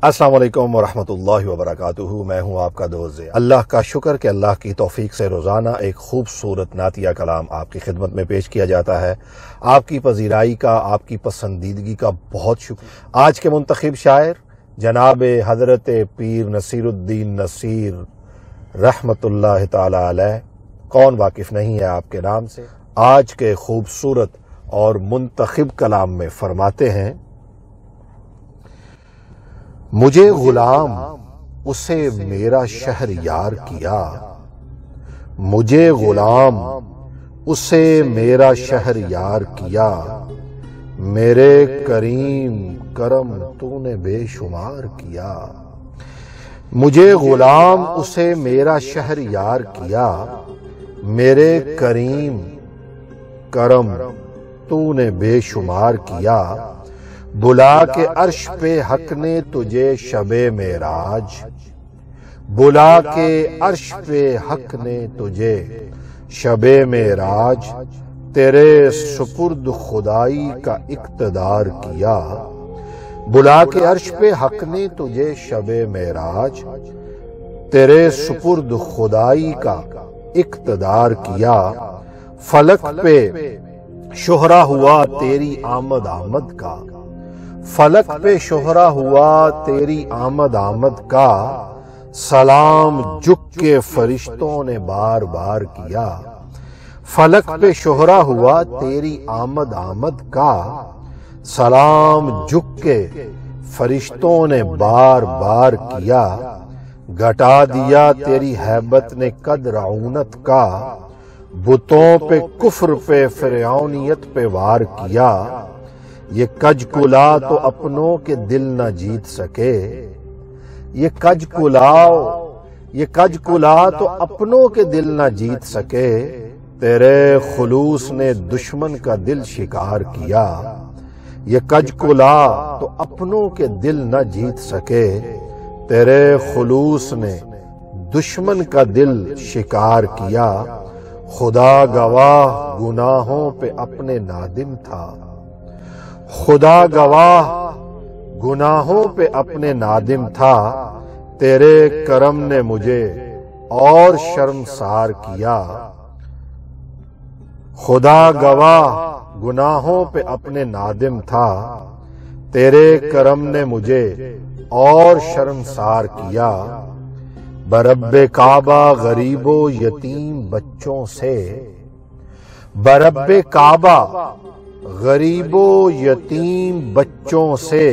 السلام علیکم ورحمۃ وبرکاتہ۔ میں ہوں آپ کا دوست ضیاء۔ اللہ کا شکر کہ اللہ کی توفیق سے روزانہ ایک خوبصورت نعتیہ کلام آپ کی خدمت میں پیش کیا جاتا ہے۔ آپ کی پذیرائی کا، آپ کی پسندیدگی کا بہت شکر۔ آج کے منتخب شاعر جناب حضرت پیر نصیر الدین نصیر رحمت اللہ تعالی علیہ، کون واقف نہیں ہے آپ کے نام سے، آج کے خوبصورت اور منتخب کلام میں فرماتے ہیں: مجھے غلام اسے میرا شہر یار کیا، مجھے غلام اسے میرا شہر یار کیا، میرے کریم کرم تو نے بے شمار کیا۔ مجھے غلام اسے میرا شہر یار کیا، میرے کریم کرم تو نے بے شمار کیا۔ بلا کے عرش پہ حق نے تجھے شب معراج، بلا کے عرش پہ حق نے تجھے شب معراج، تیرے سپرد خدائی کا اقتدار کیا۔ بلا کے عرش پہ حق نے تجھے شب معراج، تیرے سپرد خدائی کا اقتدار کیا۔ فلک پہ شہرا ہوا تیری آمد کا، فلک پہ شہرا ہوا تیری آمد کا، سلام جھک کے فرشتوں نے بار بار کیا۔ فلک پہ شہرا ہوا تیری آمد کا، سلام جھک کے فرشتوں نے بار بار کیا۔ گھٹا دیا تیری ہیبت نے قد رعونت کا، بتوں پہ کفر پہ فرعونیت پہ وار کیا۔ یہ کج کلا تو اپنوں کے دل نہ جیت سکے، یہ کج کلا تو اپنوں کے دل نہ جیت سکے، تیرے خلوص نے دشمن کا دل شکار کیا۔ یہ کج کلا تو اپنوں کے دل نہ جیت سکے، تیرے خلوص نے دشمن کا دل شکار کیا۔ خدا گواہ گناہوں پہ اپنے نادم تھا، خدا گواہ گناہوں پہ اپنے نادم تھا، تیرے کرم نے مجھے اور شرمسار کیا۔ خدا گواہ گناہوں پہ اپنے نادم تھا، تیرے کرم نے مجھے اور شرمسار کیا۔ برب کعبہ غریب و یتیم بچوں سے، برب کعبہ غریب و یتیم بچوں سے،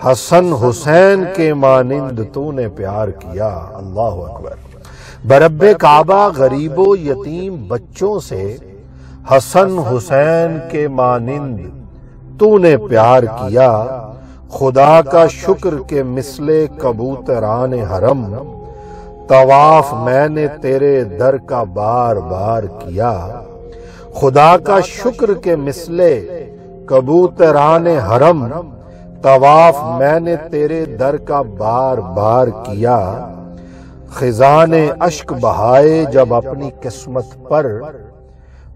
حسن حسین کے مانند تو نے پیار کیا۔ اللہ اکبر۔ برب کعبہ غریب و یتیم بچوں سے، حسن حسین کے مانند تو نے پیار کیا۔ خدا کا شکر کے مثل کبوتران حرم، طواف میں نے تیرے در کا بار بار کیا۔ خدا کا شکر کے مثل کبوتران حرم، طواف میں نے تیرے در کا بار بار کیا۔ خزاں نے اشک بہائے جب اپنی قسمت پر،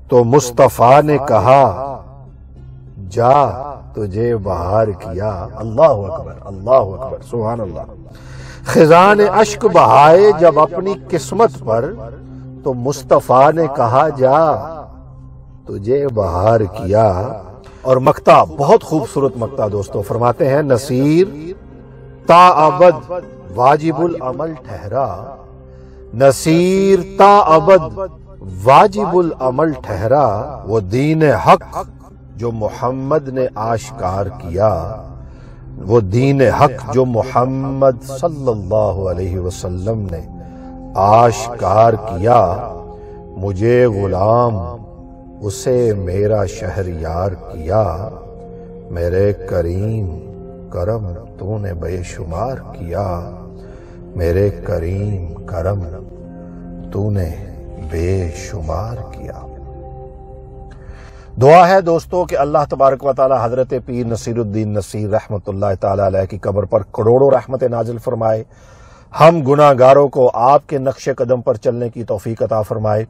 تو مصطفیٰ نے کہا جا تجھے بہار کیا۔ اللہ اکبر، اللہ اکبر، سبحان اللہ۔ خزاں نے اشک بہائے جب اپنی قسمت پر، تو مصطفیٰ نے کہا جا تجھے بہار کیا۔ اور مقطع بہت خوبصورت مقطع دوستو، فرماتے ہیں: نصیر تا ابد واجب العمل ٹھہرا، نصیر تا ابد واجب العمل ٹھہرا، وہ دین حق جو محمد نے آشکار کیا، وہ دین حق جو محمد صلی اللہ علیہ وسلم نے آشکار کیا۔ مجھے غلام اسے میرا شہر یار کیا، میرے کریم کرم تو نے بے شمار کیا، میرے کریم کرم تو نے بے شمار کیا۔ دعا ہے دوستو کہ اللہ تبارک و تعالی حضرت پیر نصیر الدین نصیر رحمت اللہ تعالی علیہ کی قبر پر کروڑوں رحمت نازل فرمائے، ہم گناہ گاروں کو آپ کے نقش قدم پر چلنے کی توفیق عطا فرمائے۔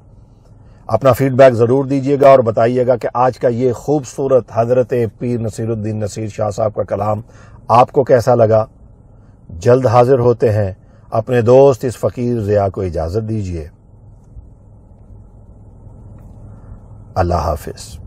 اپنا فیڈ بیک ضرور دیجیے گا اور بتائیے گا کہ آج کا یہ خوبصورت حضرت پیر نصیر الدین نصیر شاہ صاحب کا کلام آپ کو کیسا لگا۔ جلد حاضر ہوتے ہیں. اپنے دوست اس فقیر ضیاء کو اجازت دیجیے. اللہ حافظ.